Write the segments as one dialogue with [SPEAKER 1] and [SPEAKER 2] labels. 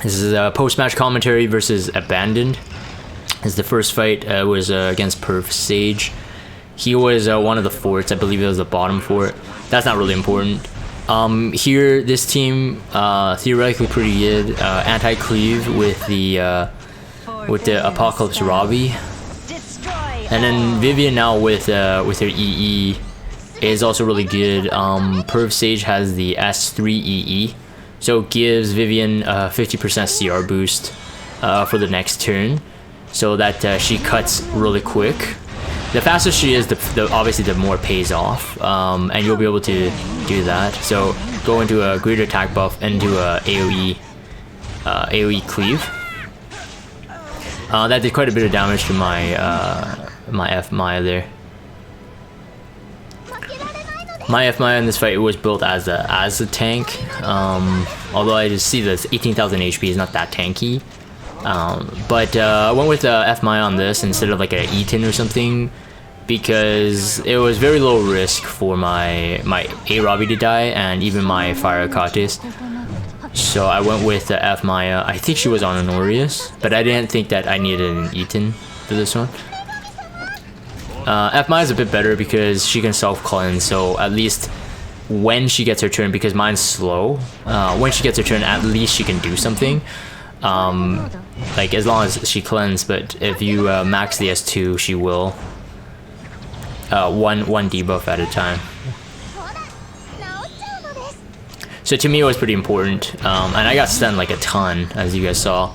[SPEAKER 1] This is a post-match commentary versus Abandoned. As the first fight was against Perf Sage. He was one of the forts. I believe it was the bottom fort. That's not really important. Here, this team theoretically pretty good. Anti-cleave with the Apocalypse Robbie, and then Vivian now with her EE is also really good. Perf Sage has the S3 EE, so it gives Vivian a 50% CR boost for the next turn, so that she cuts really quick. The faster she is, obviously the more it pays off, and you'll be able to do that. So go into a greater attack buff into a AoE cleave. That did quite a bit of damage to my my F Maya there. My F Maya in this fight was built as a tank. Although I just see this 18,000 HP is not that tanky. But I went with F Maya on this instead of like an E10 or something, because it was very low risk for my A Robbie to die and even my Fire Akatis. So I went with F Maya. I think she was on an Aureus, but I didn't think that I needed an E10 for this one. F Maya is a bit better because she can self cleanse, so at least when she gets her turn, because mine's slow, when she gets her turn, at least she can do something. Like as long as she cleanse, but if you max the S2, she will one debuff at a time. So to me it was pretty important, and I got stunned like a ton, as you guys saw.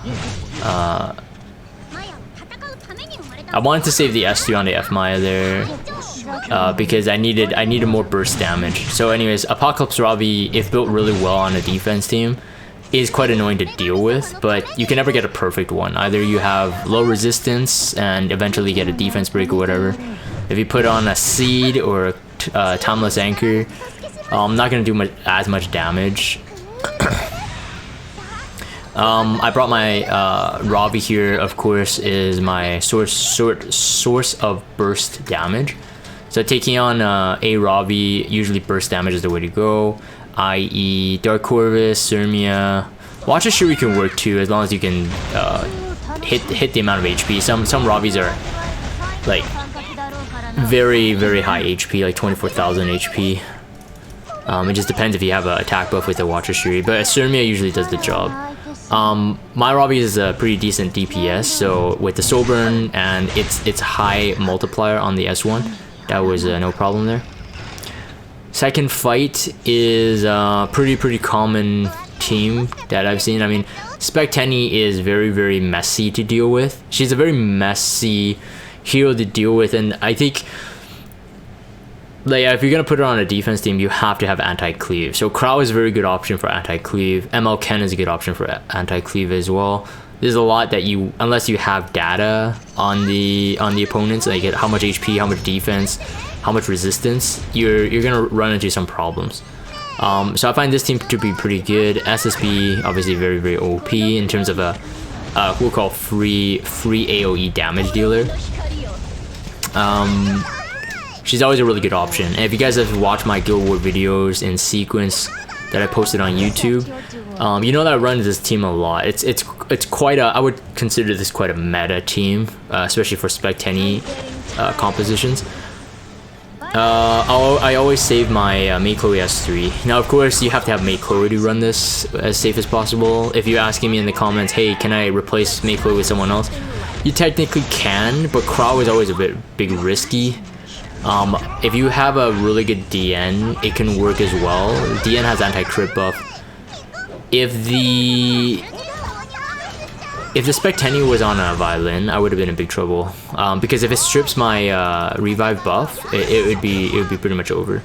[SPEAKER 1] I wanted to save the S3 on the F Maya there, because I needed more burst damage. So anyways, Apocalypse Robbie, if built really well on a defense team, is quite annoying to deal with, but you can never get a perfect one. Either you have low resistance and eventually get a defense break or whatever. If you put on a Seed or a Timeless Anchor, I'm not going to do as much damage. I brought my Robbie here, of course, is my source of burst damage. So taking on a Robbie, usually burst damage is the way to go. I.e. Dark Corvus, Sirmia. Watcher Shuri can work too, as long as you can hit the amount of HP. Some Robbies are like very, very high HP, like 24,000 HP. It just depends if you have an attack buff with a Watcher Shuri, but Sirmia usually does the job. My Robbie is a pretty decent DPS, so with the Soul Burn and its high multiplier on the S1, that was no problem there. Second fight is a pretty common team that I've seen. I mean, Spectenny is very, very messy to deal with. She's a very messy hero to deal with, and I think, like, if you're gonna put her on a defense team, you have to have anti-cleave. So Crow is a very good option for anti-cleave. ML Ken is a good option for anti-cleave as well. There's a lot that you, unless you have data on the opponents, like how much HP, how much defense, how much resistance, you're gonna run into some problems. So I find this team to be pretty good. SSB obviously very, very OP in terms of a we'll call free AoE damage dealer. She's always a really good option. And if you guys have watched my Guild War videos in sequence that I posted on YouTube, you know that I run this team a lot. It's quite a, I would consider this quite a meta team, especially for Spectenny compositions. I always save my Mei Chloe S3. Now of course you have to have Mei Chloe to run this as safe as possible. If you're asking me in the comments, hey, can I replace Mei Chloe with someone else? You technically can, but Crow is always a bit risky. If you have a really good DN, it can work as well. DN has anti-crit buff. If the Spectenny was on a Violin, I would have been in big trouble. Because if it strips my revive buff, it would be pretty much over.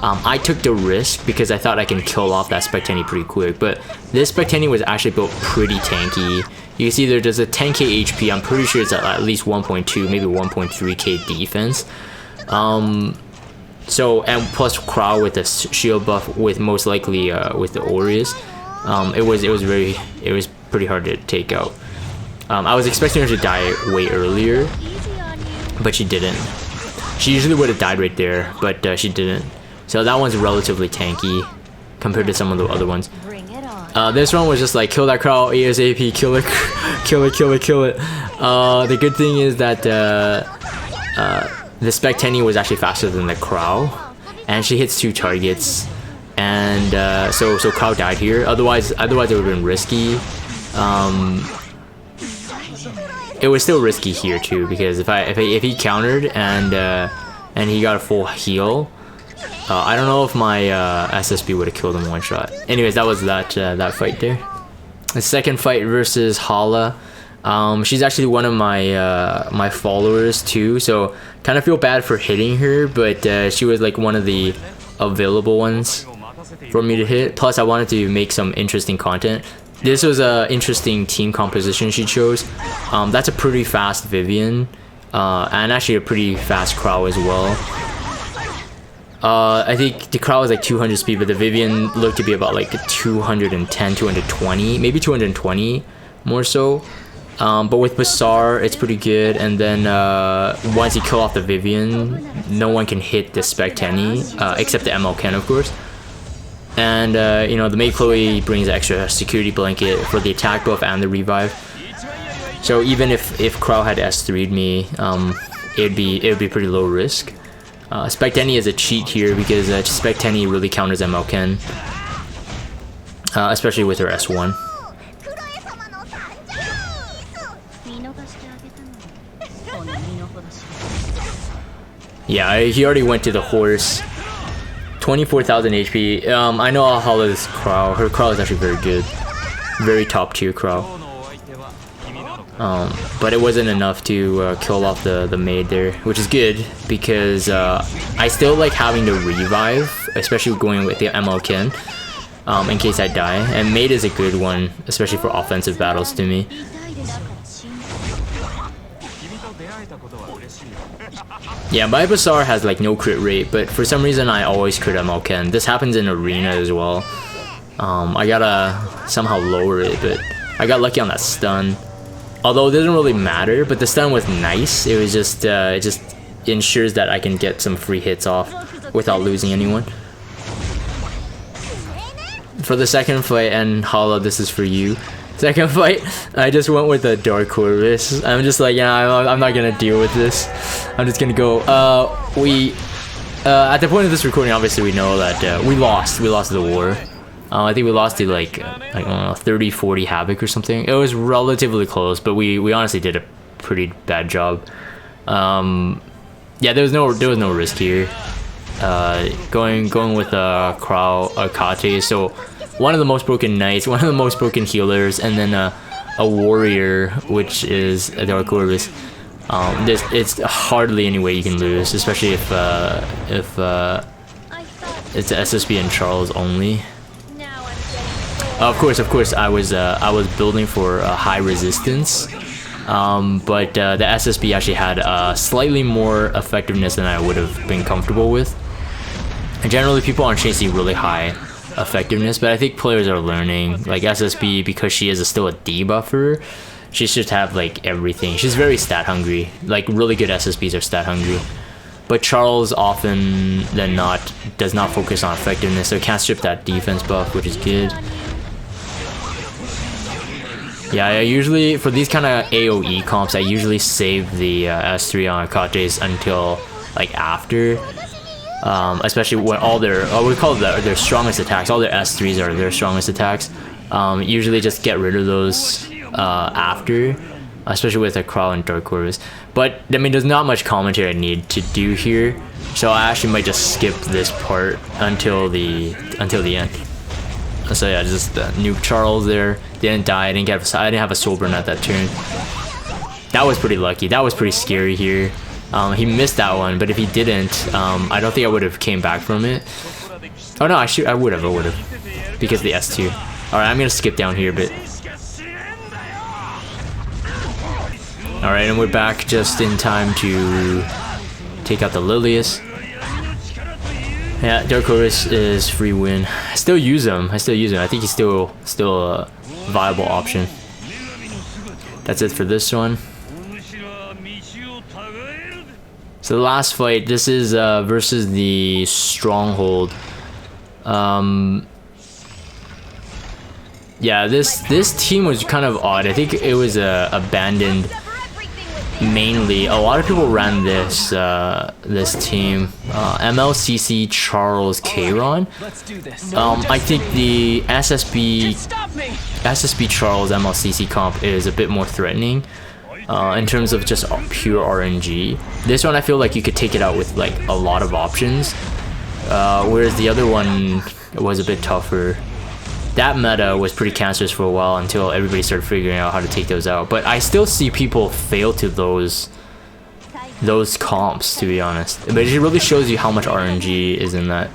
[SPEAKER 1] I took the risk because I thought I can kill off that Spectenny pretty quick, but this Spectenny was actually built pretty tanky. You can see there does a 10k HP. I'm pretty sure it's at least 1.2, maybe 1.3k defense. So, and plus Crow with the shield buff, with most likely with the Aureus, it was pretty hard to take out. I was expecting her to die way earlier, but she didn't. She usually would have died right there, but she didn't. So that one's relatively tanky compared to some of the other ones. This one was just like kill that Crow ASAP, kill it, kill it, kill it, kill it. The good thing is that the Spec Tenny was actually faster than the Crow, and she hits 2 targets, and so Crow died here. Otherwise it would have been risky. It was still risky here too, because if he countered and he got a full heal, I don't know if my SSB would have killed him one shot. Anyways, that was that fight there. The second fight versus Hala. She's actually one of my my followers too, so kind of feel bad for hitting her, but she was like one of the available ones for me to hit. Plus, I wanted to make some interesting content. This was a interesting team composition she chose. That's a pretty fast Vivian, and actually a pretty fast Crow as well. I think the Crow was like 200 speed, but the Vivian looked to be about like 210, 220, maybe 220 more so. But with Bazaar, it's pretty good. And then once you kill off the Vivian, no one can hit the Spec Tenny, except the ML can, of course. And you know, the Maid Chloe brings extra security blanket for the attack buff and the revive. So even if Crow had S3'd me, it would be pretty low risk. Spec Tenny is a cheat here because Spec Tenny really counters ML Ken, especially with her S1. Yeah, he already went to the horse. 24,000 HP. I know Hala's Crow. Her Crow is actually very good. Very top tier Crow. But it wasn't enough to kill off the maid there, which is good because I still like having to revive, especially going with the ML Ken, in case I die. And maid is a good one, especially for offensive battles to me. Yeah, my Bazaar has like no crit rate, but for some reason I always crit ML Ken. This happens in arena as well. I gotta somehow lower it, but I got lucky on that stun. Although it doesn't really matter, but the stun was nice. It was just it just ensures that I can get some free hits off without losing anyone. For the second fight, and Hala, this is for you. Second fight, I just went with a Dark Corvus. I'm just like, yeah, I'm not gonna deal with this. I'm just gonna go. At the point of this recording, obviously we know that we lost the war. I think we lost to like I don't know, 30-40 Havoc or something. It was relatively close, but we honestly did a pretty bad job. Yeah, there was no risk here. Going with Crow Kate, so one of the most broken knights, one of the most broken healers, and then a warrior, which is a Dark Corvus. It's hardly any way you can lose, especially if it's SSB and Charles only. Of course, I was building for high resistance, but the SSB actually had slightly more effectiveness than I would have been comfortable with. And generally, people on chain see really high effectiveness, but I think players are learning. Like SSB, because she is still a debuffer, she should have like everything. She's very stat hungry. Like really good SSBs are stat hungry. But Charles often than not does not focus on effectiveness, so can't strip that defense buff, which is good. Yeah, I usually, for these kind of AoE comps, I usually save the S3 on Akates until like after. Especially when all their, we call it their strongest attacks, all their S3s are their strongest attacks. Usually just get rid of those after, especially with a Crow and Dark Corvus. But I mean, there's not much commentary I need to do here, so I actually might just skip this part until the end. So yeah, just nuke Charles there. Didn't die. I didn't have a soul burn at that turn. That was pretty lucky. That was pretty scary here. He missed that one, but if he didn't, I don't think I would have came back from it. Oh no, I would have, because of the S2. Alright, I'm gonna skip down here a bit. Alright, and we're back just in time to take out the Lilius. Yeah, Dark Horus is free win. I still use him. I think he's still a viable option. That's it for this one. So the last fight, this is versus the Stronghold. yeah, this team was kind of odd. I think it was abandoned mainly. A lot of people ran this this team. MLCC Charles Kron. I think the SSB Charles MLCC comp is a bit more threatening in terms of just pure RNG. This one I feel like you could take it out with like a lot of options, whereas the other one was a bit tougher. That meta was pretty cancerous for a while until everybody started figuring out how to take those out. But I still see people fail to those comps, to be honest. But it really shows you how much RNG is in that.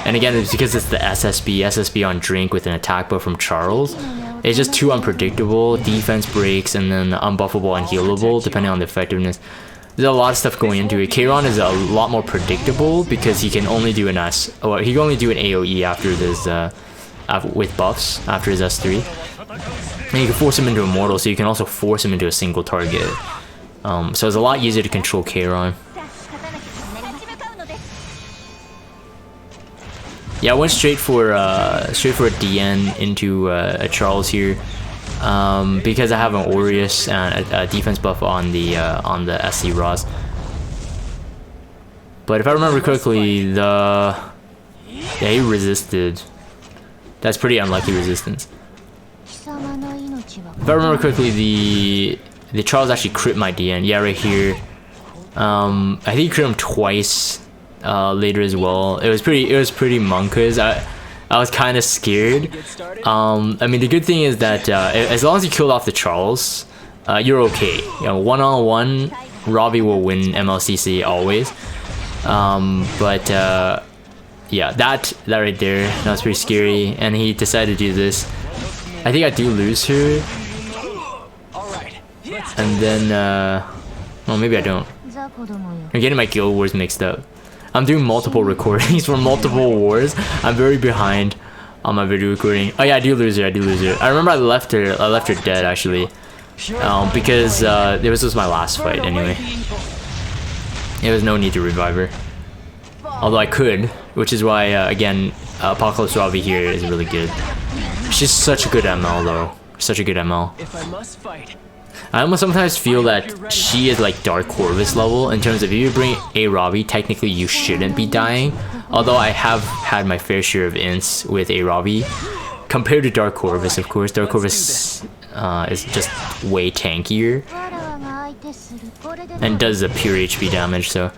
[SPEAKER 1] And again, it's because it's the SSB on drink with an attack buff from Charles. It's just too unpredictable. Defense breaks and then unbuffable and healable depending on the effectiveness. There's a lot of stuff going into it. Kron is a lot more predictable because he can only do an he can only do an AoE after this with buffs after his S3, and you can force him into Immortal, so you can also force him into a single target. So it's a lot easier to control Kron. Yeah, I went straight for a DN into a Charles here because I have an Aureus and a defense buff on the SC Ross. But if I remember correctly, he resisted. That's pretty unlucky resistance. If I remember correctly, the Charles actually crit my DN. Yeah, right here. I think he crit him twice later as well. It was pretty monkus. I was kind of scared. I mean, the good thing is that as long as you killed off the Charles, you're okay. You know, one-on-one, Robbie will win MLCC always. Yeah, that right there, that was pretty scary, and he decided to do this. I think I do lose her, and then well, maybe I don't. I'm getting my Guild Wars mixed up. I'm doing multiple recordings for multiple wars. I'm very behind on my video recording. Oh yeah, I do lose her. I remember I left her dead actually, because this was my last fight anyway. There was no need to revive her. Although I could, which is why, again, Apocalypse Robbie here is really good. She's such a good ML though. Such a good ML. I almost sometimes feel that she is like Dark Corvus level in terms of if you bring a Robbie, technically you shouldn't be dying. Although I have had my fair share of ints with a Robbie. Compared to Dark Corvus, of course. Dark Corvus is just way tankier. And does the pure HP damage, so...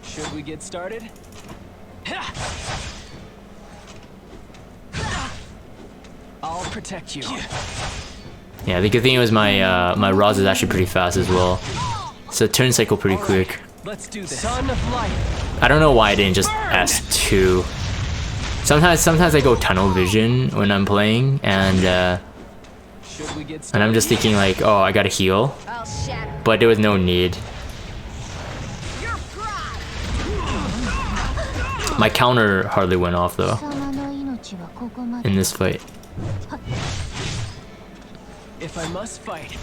[SPEAKER 2] Should we get started? I'll protect you.
[SPEAKER 1] Yeah, the good thing was my my Roz is actually pretty fast as well. So turn cycle pretty quick.
[SPEAKER 2] Let's do this. Son of light.
[SPEAKER 1] I don't know why I didn't just S2. Sometimes I go tunnel vision when I'm playing, and I'm just thinking like, oh, I gotta heal, but there was no need. My counter hardly went off though in this fight.
[SPEAKER 2] If I must fight,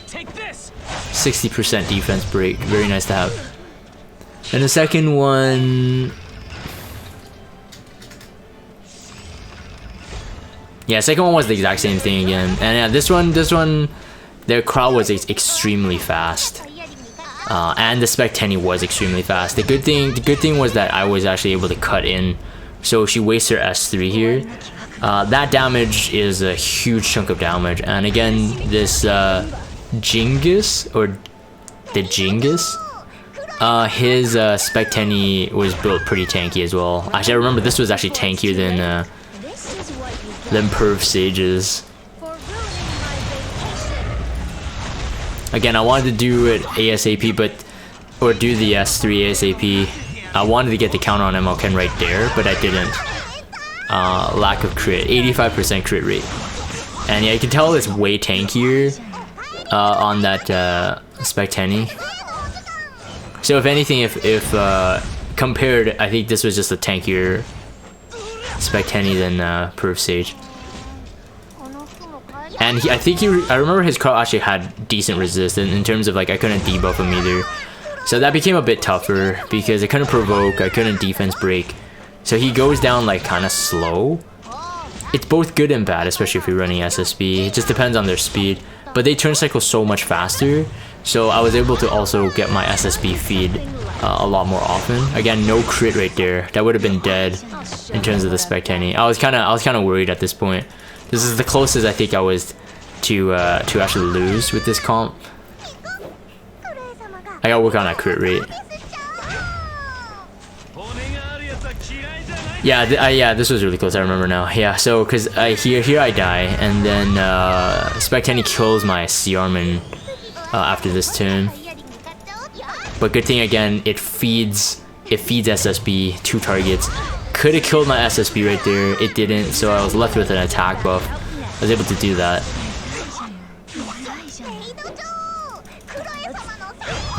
[SPEAKER 2] take this.
[SPEAKER 1] 60% defense break, very nice to have. And the second one, yeah, second one was the exact same thing again. And yeah, this one, their crowd was extremely fast. And the Spec Tenny was extremely fast. The good thing was that I was actually able to cut in, so she wastes her S3 here. That damage is a huge chunk of damage, and again, this Genghis or the Genghis, his Spec Tenny was built pretty tanky as well. Actually, I remember this was actually tankier than Perv Sage's. Again, I wanted to do it ASAP, or do the S3 ASAP. I wanted to get the counter on MLK right there, but I didn't. Lack of crit, 85% crit rate. And yeah, you can tell it's way tankier on that Spec Tenny. So if anything, if compared, I think this was just a tankier Spec Tenny than Perv Sage. And I remember his crowd actually had decent resist in terms of like I couldn't debuff him either. So that became a bit tougher because I couldn't provoke, I couldn't defense break. So he goes down like kind of slow. it's both good and bad, especially if you're running SSB. It just depends on their speed. But they turn cycle so much faster, so I was able to also get my SSB feed a lot more often. Again, no crit right there. That would have been dead in terms of the Spectani. I was kind of worried at this point. This is the closest I think I was to actually lose with this comp. I gotta work on that crit rate. Yeah, yeah, this was really close. I remember now. Yeah, so because here I die, and then Spectani kills my Searman after this turn. But good thing again, it feeds SSB 2 targets. Could have killed my SSB right there. It didn't, so I was left with an attack buff. I was able to do that.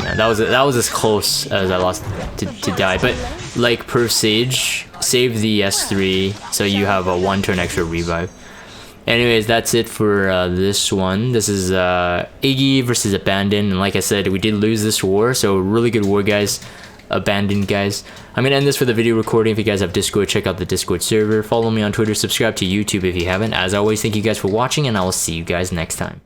[SPEAKER 1] Yeah, that was as close as I lost to die. But like per Sage, save the S3 so you have a 1 turn extra revive. Anyways, that's it for this one. This is Iggy versus Abandon, and like I said, we did lose this war, so really good war, guys. Abandoned, guys. I'm gonna end this for the video recording. If you guys have Discord, check out the Discord server. Follow me on Twitter, subscribe to YouTube if you haven't. As always, thank you guys for watching, and I will see you guys next time.